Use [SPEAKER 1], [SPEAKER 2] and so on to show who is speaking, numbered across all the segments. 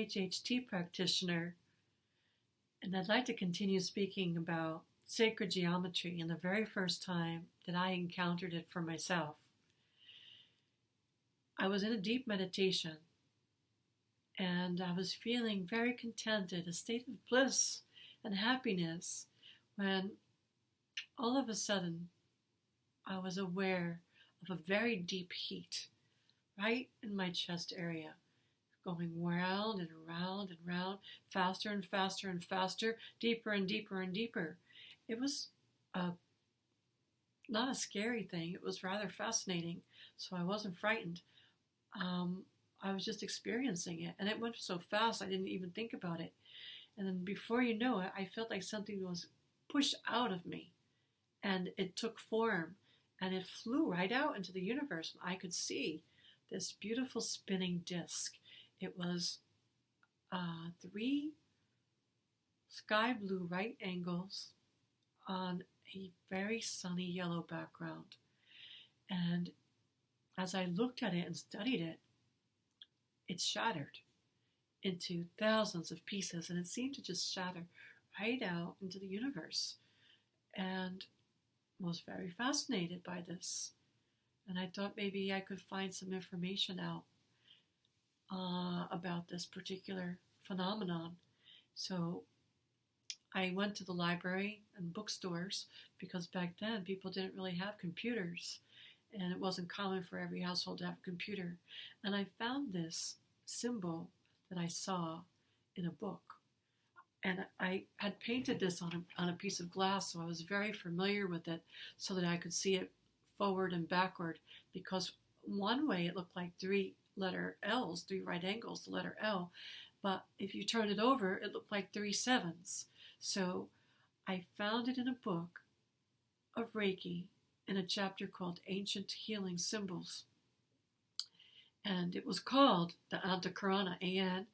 [SPEAKER 1] QHHT Practitioner, and I'd like to continue speaking about sacred geometry and the very first time that I encountered it for myself. I was in a deep meditation, and I was feeling very contented, a state of bliss and happiness, when all of a sudden I was aware of a very deep heat right in my chest area, going round and round and round, faster and faster and faster, deeper and deeper and deeper. It was not a scary thing. It was rather fascinating, so I wasn't frightened. I was just experiencing it, and it went so fast I didn't even think about it. And then before you know it, I felt like something was pushed out of me, and it took form, and it flew right out into the universe. I could see this beautiful spinning disc. It was 3 sky blue right angles on a very sunny yellow background. And as I looked at it and studied it, it shattered into thousands of pieces, and it seemed to just shatter right out into the universe. And was very fascinated by this. And I thought maybe I could find some information out about this particular phenomenon. So I went to the library and bookstores, because back then people didn't really have computers, and it wasn't common for every household to have a computer. And I found this symbol that I saw in a book. And I had painted this on a piece of glass, so I was very familiar with it, so that I could see it forward and backward, because one way it looked like 3 letter L's, 3 right angles, the letter L, but if you turn it over, it looked like 3 sevens. So I found it in a book of Reiki in a chapter called Ancient Healing Symbols. And it was called the Antakarana, Antakarana,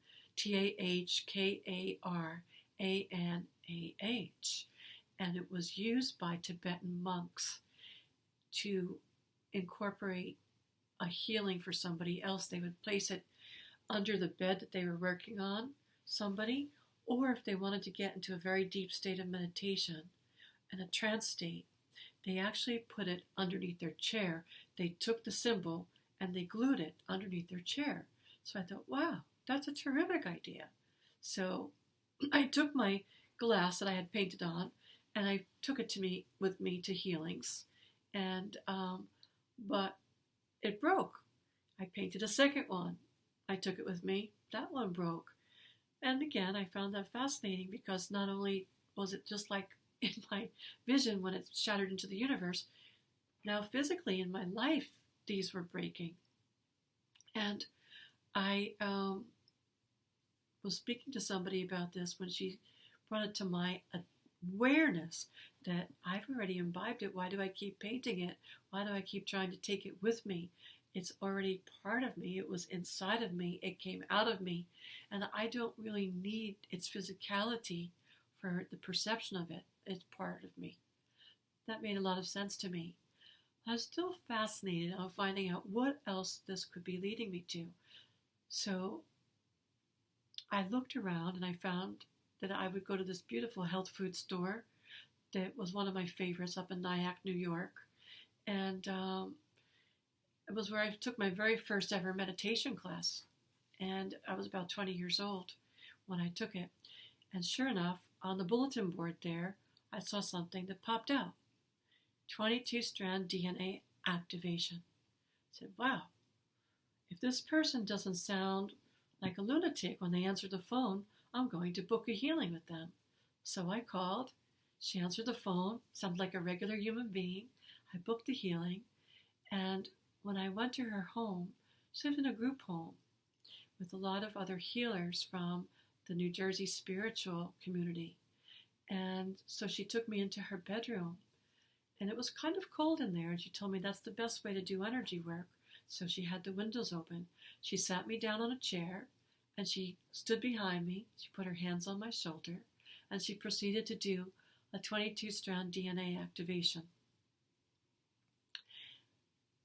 [SPEAKER 1] and it was used by Tibetan monks to incorporate a healing for somebody else. They would place it under the bed that they were working on, somebody, or if they wanted to get into a very deep state of meditation and a trance state, they actually put it underneath their chair. They took the symbol and they glued it underneath their chair. So I thought, wow, that's a terrific idea. So I took my glass that I had painted on, and I took it with me to healings, and but it broke. I painted a second one. I took it with me. That one broke. And again, I found that fascinating, because not only was it just like in my vision when it shattered into the universe, now physically in my life, these were breaking. And I was speaking to somebody about this when she brought it to my awareness that I've already imbibed it. Why do I keep painting it? Why do I keep trying to take it with me? It's already part of me. It was inside of me. It came out of me. And I don't really need its physicality for the perception of it. It's part of me. That made a lot of sense to me. I was still fascinated on finding out what else this could be leading me to. So I looked around, and I found that I would go to this beautiful health food store that was one of my favorites up in Nyack, New York. And it was where I took my very first ever meditation class. And I was about 20 years old when I took it. And sure enough, on the bulletin board there, I saw something that popped out. 22-strand DNA activation. I said, wow, if this person doesn't sound like a lunatic when they answer the phone, I'm going to book a healing with them. So I called. She answered the phone, sounded like a regular human being. I booked the healing. And when I went to her home, she lived in a group home with a lot of other healers from the New Jersey spiritual community. And so she took me into her bedroom. And it was kind of cold in there, and she told me that's the best way to do energy work. So she had the windows open. She sat me down on a chair, and she stood behind me. She put her hands on my shoulder, and she proceeded to do a 22-strand DNA activation.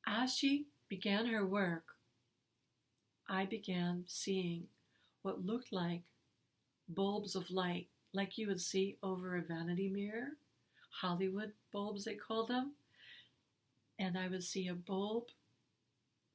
[SPEAKER 1] As she began her work, I began seeing what looked like bulbs of light, like you would see over a vanity mirror, Hollywood bulbs they call them. And I would see a bulb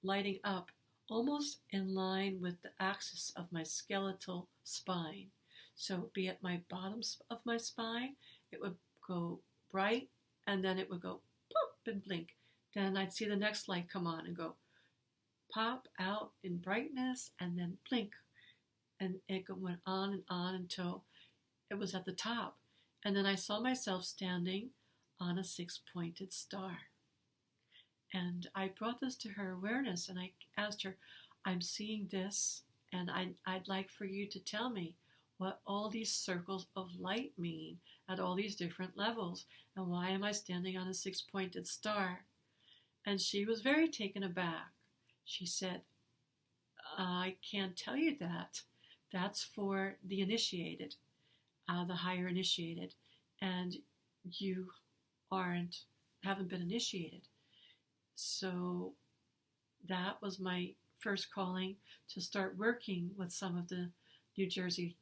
[SPEAKER 1] lighting up almost in line with the axis of my skeletal spine. So be at my bottom of my spine, it would go bright, and then it would go pop and blink. Then I'd see the next light come on and go pop out in brightness and then blink. And it went on until it was at the top. And then I saw myself standing on a 6-pointed star. And I brought this to her awareness, and I asked her, I'm seeing this, and I'd like for you to tell me what all these circles of light mean at all these different levels, and why am I standing on a 6-pointed star? And she was very taken aback. She said, I can't tell you that. That's for the initiated, the higher initiated, and you haven't been initiated. So that was my first calling, to start working with some of the New Jersey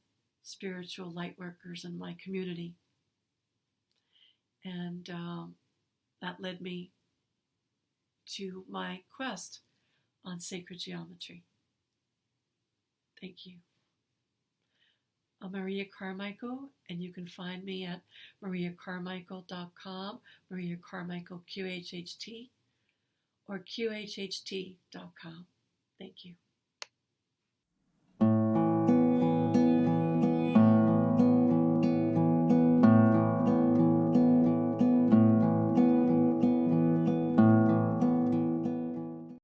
[SPEAKER 1] spiritual light workers in my community. And that led me to my quest on sacred geometry. Thank you. I'm Maria Carmichael, and you can find me at mariacarmichael.com, Maria Carmichael QHHT, or QHHT.com. Thank you.